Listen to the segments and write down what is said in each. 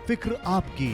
फिक्र आपकी,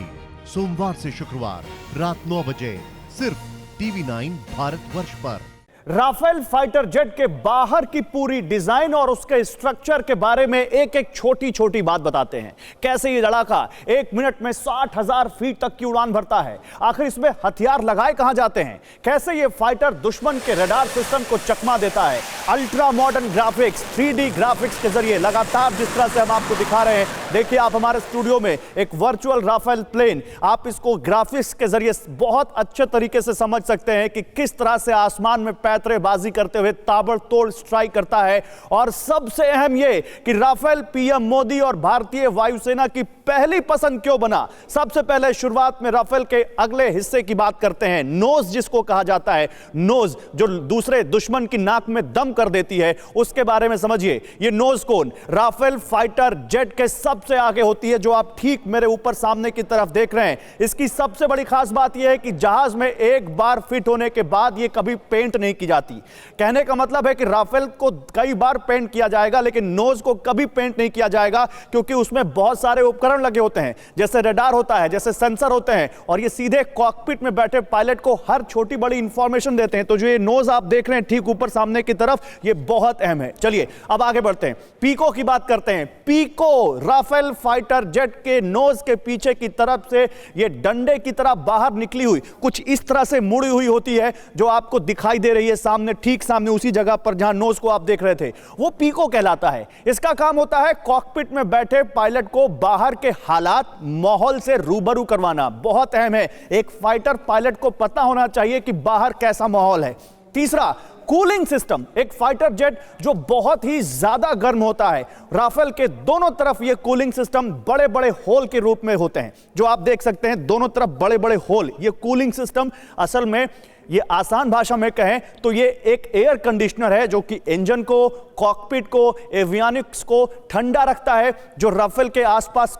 सोमवार से शुक्रवार रात 9 बजे सिर्फ TV9 भारतवर्ष पर। राफेल फाइटर जेट के बाहर की पूरी डिजाइन और उसके स्ट्रक्चर के बारे में एक एक छोटी छोटी बात बताते हैं। कैसे ये लड़ाका 1 मिनट में 60,000 फीट तक की उड़ान भरता है, आखिर इसमें हथियार लगाए कहां जाते हैं, कैसे ये फाइटर दुश्मन के रडार सिस्टम को चकमा देता है। Ultra modern graphics, 3D graphics के जरिए लगातार जिस तरह से हम आपको दिखा रहे हैं, देखिए आप हमारे स्टूडियो में एक वर्चुअल राफेल प्लेन, आप इसको ग्राफिक्स के जरिए बहुत अच्छे तरीके से समझ सकते हैं कि किस तरह से आसमान में पैतरेबाजी करते हुए ताबड़तोड़ स्ट्राइक करता है। और सबसे अहम यह कि राफेल पीएम मोदी और भारतीय वायुसेना की पहली पसंद क्यों बना। सबसे पहले शुरुआत में राफेल के अगले हिस्से की बात करते हैं, नोज जिसको कहा जाता है, नोज जो दूसरे दुश्मन की नाक में दम कर देती है, उसके बारे में समझिए। ये नोज कोन राफेल फाइटर जेट के सबसे आगे होती है, जो आप ठीक मेरे ऊपर सामने की तरफ देख रहे हैं। इसकी सबसे बड़ी खास बात यह है कि जहाज में एक बार फिट होने के बाद यह कभी पेंट नहीं की जाती। कहने का मतलब है कि राफेल को कई बार पेंट किया जाएगा, लेकिन नोज को कभी पेंट नहीं किया जाएगा, क्योंकि उसमें बहुत सारे उपकरण लगे होते हैं, जैसे रडार होता है, जैसे सेंसर होते हैं, और ये सीधे कॉकपिट में बैठे पायलट को हर छोटी बड़ी इंफॉर्मेशन देते हैं। तो जो ये नोज आप देख रहे हैं ठीक ऊपर सामने की तरफ, ये बहुत अहम है। चलिए अब आगे बढ़ते हैं, पीको की बात करते हैं। पीको राफेल फाइटर जेट के नोज के पीछे की तरफ से ये डंडे की तरह बाहर निकली हुई कुछ इस तरह से मुड़ी हुई होती है, जो आपको दिखाई दे रही है सामने, ठीक सामने उसी जगह पर जहां नोज को आप देख रहे थे, वो पीको कहलाता है। इसका काम होता है कॉकपिट में बैठे पायलट को बाहर के हालात, माहौल से रूबरू करवाना। बहुत अहम है, एक फाइटर पायलट को पता होना चाहिए कि बाहर कैसा माहौल है। तीसरा, कूलिंग सिस्टम। एक फाइटर जेट जो बहुत ही ज्यादा गर्म होता है, राफेल के दोनों तरफ ये कूलिंग सिस्टम बड़े बड़े होल के रूप में होते हैं, जो आप देख सकते हैं दोनों तरफ बड़े बड़े होल। ये कूलिंग सिस्टम असल में, ये आसान भाषा में कहें तो ये एक एयर कंडीशनर है, जो कि इंजन को, कॉकपिट को, एवियोनिक्स को ठंडा रखता है। जो राफेल के आसपास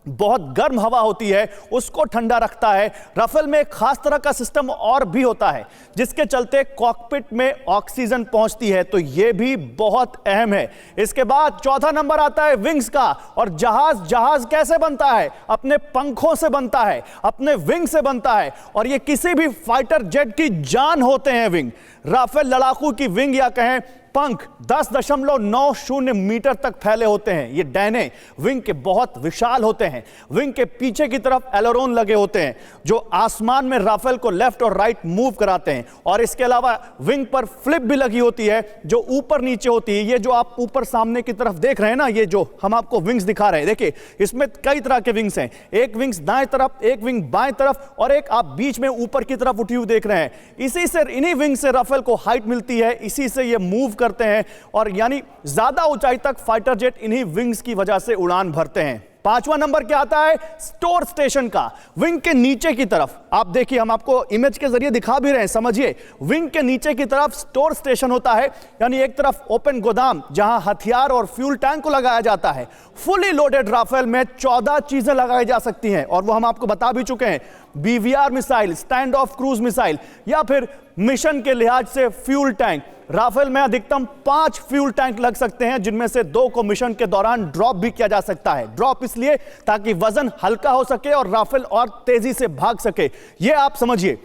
बहुत गर्म हवा होती है उसको ठंडा रखता है। राफेल में एक खास तरह का सिस्टम और भी होता है, जिसके चलते कॉकपिट में ऑक्सीजन पहुंचती है, तो यह भी बहुत अहम है। इसके बाद चौथा नंबर आता है विंग्स का। और जहाज कैसे बनता है? अपने पंखों से बनता है, अपने विंग से बनता है, और ये किसी भी फाइटर जेट की जान होते हैं विंग। राफेल लड़ाकू की विंग या कहें पंख 10.90 मीटर तक फैले होते हैं। ये डैने विंग के बहुत विशाल होते हैं। विंग के पीछे की तरफ एलोरोन लगे होते हैं, जो आसमान में राफेल को लेफ्ट और राइट मूव कराते हैं। और इसके अलावा विंग पर फ्लिप भी लगी होती है, जो ऊपर नीचे होती है। ये जो आप ऊपर सामने की तरफ देख रहे हैं ना, ये जो हम आपको विंग्स दिखा रहे हैं, देखिए इसमें कई तरह के विंग्स हैं। एक विंग्स दाएं तरफ, एक विंग बाएं तरफ, और एक आप बीच में ऊपर की तरफ उठी हुई देख रहे हैं। इन्हीं विंग से राफेल को हाइट मिलती है, इसी से ये मूव करते हैं, और यानी ज्यादा ऊंचाई तक फाइटर जेट इन्हीं विंग्स की वजह से उड़ान भरते हैं। पांचवा नंबर क्या आता है? स्टोर स्टेशन का। विंग के नीचे की तरफ आप देखिए, हम आपको इमेज के जरिए दिखा भी रहे हैं, समझिए। विंग के नीचे की तरफ स्टोर स्टेशन होता है, यानी एक तरफ ओपन गोदाम जहां हथियार और फ्यूल टैंक को लगाया जाता है। फुली लोडेड राफेल में 14 चीजें लगाई जा सकती हैं, और वो हम आपको बता भी चुके हैं। BVR missile, stand of cruise missile, या फिर मिशन के लिहाज से फ्यूल टैंक। राफेल में अधिकतम 5 फ्यूल टैंक लग सकते हैं, जिनमें से 2 को मिशन के दौरान ड्रॉप भी किया जा सकता है। ड्रॉप इसलिए ताकि वजन हल्का हो सके और राफेल और तेजी से भाग सके, यह आप समझिए।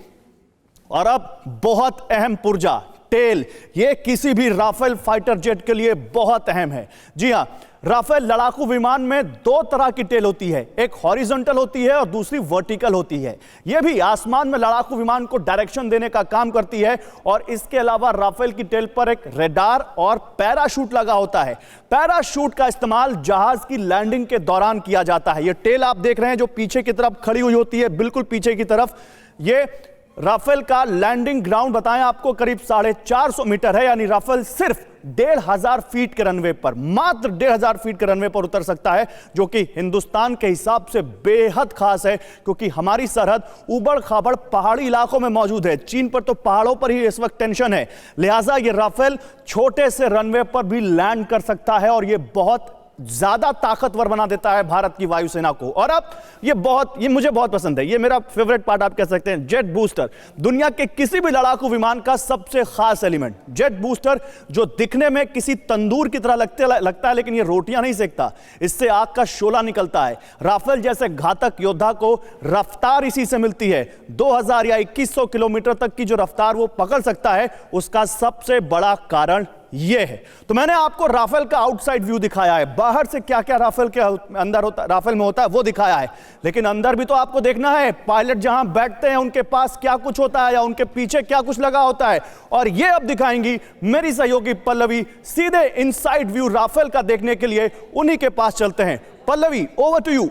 और अब बहुत अहम पुर्जा, टेल। यह किसी भी राफेल फाइटर जेट के लिए बहुत अहम है। जी हां, राफेल लड़ाकू विमान में 2 तरह की टेल होती है, एक हॉरिजॉन्टल होती है और दूसरी वर्टिकल होती है। यह भी आसमान में लड़ाकू विमान को डायरेक्शन देने का काम करती है। और इसके अलावा राफेल की टेल पर एक रडार और पैराशूट लगा होता है। पैराशूट का इस्तेमाल जहाज की लैंडिंग के दौरान किया जाता है। यह टेल आप देख रहे हैं, जो पीछे की तरफ खड़ी हुई होती है, बिल्कुल पीछे की तरफ, यह राफेल का लैंडिंग ग्राउंड बताएं आपको करीब 450 मीटर है, यानी राफेल सिर्फ 1,500 फीट के रनवे पर, मात्र 1,500 फीट के रनवे पर उतर सकता है, जो कि हिंदुस्तान के हिसाब से बेहद खास है, क्योंकि हमारी सरहद उबड़ खाबड़ पहाड़ी इलाकों में मौजूद है। चीन पर तो पहाड़ों पर ही इस वक्त टेंशन है, लिहाजा ये राफेल छोटे से रनवे पर भी लैंड कर सकता है, और ये बहुत ज्यादा ताकतवर बना देता है भारत की वायुसेना को। और अब ये मुझे बहुत पसंद है, ये मेरा फेवरेट पार्ट आप कह सकते हैं, जेट बूस्टर। दुनिया के किसी भी लड़ाकू विमान का सबसे खास एलिमेंट जेट बूस्टर, जो दिखने में किसी तंदूर की तरह लगता है, लेकिन ये रोटियां नहीं सेकता, इससे आग का शोला निकलता है। राफेल जैसे घातक योद्धा को रफ्तार इसी से मिलती है। 2000 या 2100 किलोमीटर तक की जो रफ्तार वो पकड़ सकता है, उसका सबसे बड़ा कारण ये है। तो मैंने आपको राफेल का आउटसाइड व्यू दिखाया है, बाहर से क्या क्या राफेल के अंदर होता, राफेल में होता है वो दिखाया है, लेकिन अंदर भी तो आपको देखना है। पायलट जहां बैठते हैं उनके पास क्या कुछ होता है या उनके पीछे क्या कुछ लगा होता है, और ये अब दिखाएंगी मेरी सहयोगी पल्लवी। सीधे इनसाइड व्यू राफेल का देखने के लिए उन्हीं के पास चलते हैं। Pallavi, over to you.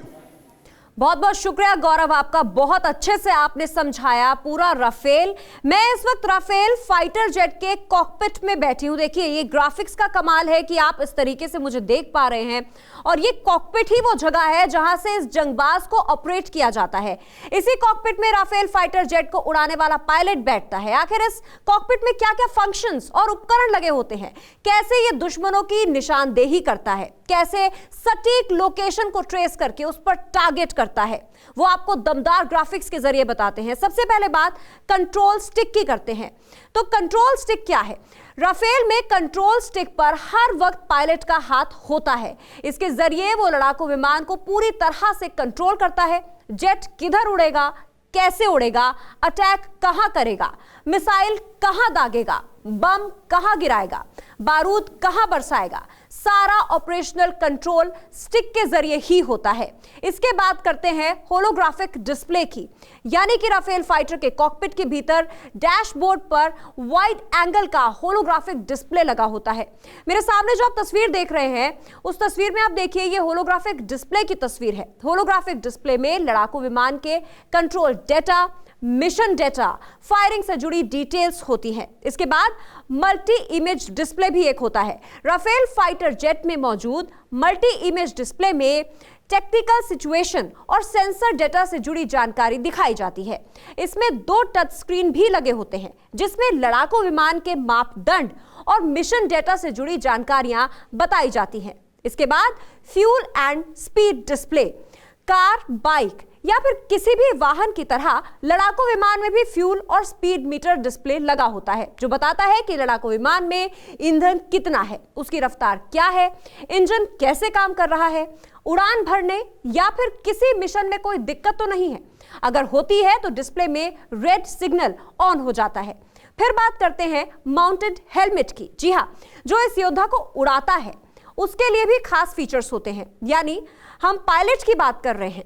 बहुत बहुत शुक्रिया गौरव, आपका बहुत अच्छे से आपने समझाया पूरा राफेल। मैं इस वक्त राफेल फाइटर जेट के कॉकपिट में बैठी हूं। देखिए, ये ग्राफिक्स का कमाल है कि आप इस तरीके से मुझे देख पा रहे हैं, और ये कॉकपिट ही वो जगह है जहां से इस जंगबाज को ऑपरेट किया जाता है। इसी कॉकपिट में राफेल फाइटर जेट को उड़ाने वाला पायलट बैठता है। आखिर इस कॉकपिट में क्या क्या फंक्शंस और उपकरण लगे होते हैं, कैसे ये दुश्मनों की निशानदेही करता है, कैसे सटीक लोकेशन को ट्रेस करके उस पर टारगेट करता है, वो आपको दमदार ग्राफिक्स के जरिए बताते हैं। सबसे पहले बात कंट्रोल स्टिक की करते हैं। तो कंट्रोल स्टिक क्या है? राफेल में कंट्रोल स्टिक पर हर वक्त पायलट का हाथ होता है। इसके जरिए वो लड़ाकू विमान को पूरी तरह से कंट्रोल करता है। जेट किधर उड़ेगा, कैसे उड़ेगा, अटैक कहां करेगा, मिसाइल कहां दागेगा, बम कहां गिराएगा, बारूद कहां बरसाएगा, सारा ऑपरेशनल कंट्रोल स्टिक के जरिए ही होता है। इसके बाद करते हैं होलोग्राफिक डिस्प्ले की, यानी कि राफेल फाइटर के कॉकपिट के भीतर डैशबोर्ड पर वाइड एंगल का होलोग्राफिक डिस्प्ले लगा होता है। मेरे सामने जो आप तस्वीर देख रहे हैं, उस तस्वीर में आप देखिए, ये होलोग्राफिक डिस्प्ले की तस्वीर है। होलोग्राफिक डिस्प्ले में लड़ाकू विमान के control data, mission data, firing से जुड़ी डिटेल्स होती हैं। इसके बाद मल्टी इमेज डिस्प्ले भी एक होता है। राफेल फाइटर जेट में मौजूद मल्टी इमेज डिस्प्ले में टेक्निकल सिचुएशन और सेंसर डेटा से जुड़ी जानकारी दिखाई जाती है। इसमें 2 टच स्क्रीन भी लगे होते हैं, जिसमें लड़ाकू विमान के मापदंड और मिशन डेटा से जुड़ी जानकारियां बताई जाती हैं। इसके बाद fuel and speed display, car, bike या फिर किसी भी वाहन की तरह लड़ाकू विमान में भी फ्यूल और स्पीड मीटर डिस्प्ले लगा होता है, जो बताता है कि लड़ाकू विमान में ईंधन कितना है, उसकी रफ्तार क्या है, इंजन कैसे काम कर रहा है, उड़ान भरने या फिर किसी मिशन में कोई दिक्कत तो नहीं है। अगर होती है तो डिस्प्ले में रेड सिग्नल ऑन हो जाता है। फिर बात करते हैं माउंटेड हेलमेट की। जी हाँ, जो इस योद्धा को उड़ाता है उसके लिए भी खास फीचर्स होते हैं, यानी हम पायलट की बात कर रहे हैं।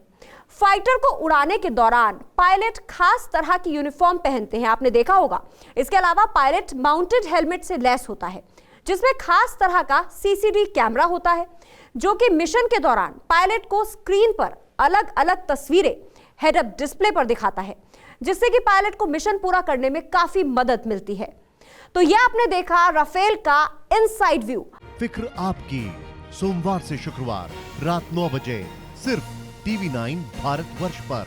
फाइटर को उड़ाने के दौरान पायलट खास तरह की यूनिफॉर्म पहनते हैं, आपने देखा होगा। इसके अलावा पायलट माउंटेड हेलमेट से लैस होता है, जिसमें खास तरह का सीसीडी कैमरा होता है, जो कि मिशन के दौरान पायलट को स्क्रीन पर अलग अलग तस्वीरें हेड अप डिस्प्ले पर दिखाता है, जिससे कि पायलट को मिशन पूरा करने में काफी मदद मिलती है। तो यह आपने देखा राफेल का इनसाइड व्यू। फिक्र आपकी, सोमवार से शुक्रवार रात 9 बजे सिर्फ TV9 भारतवर्ष पर।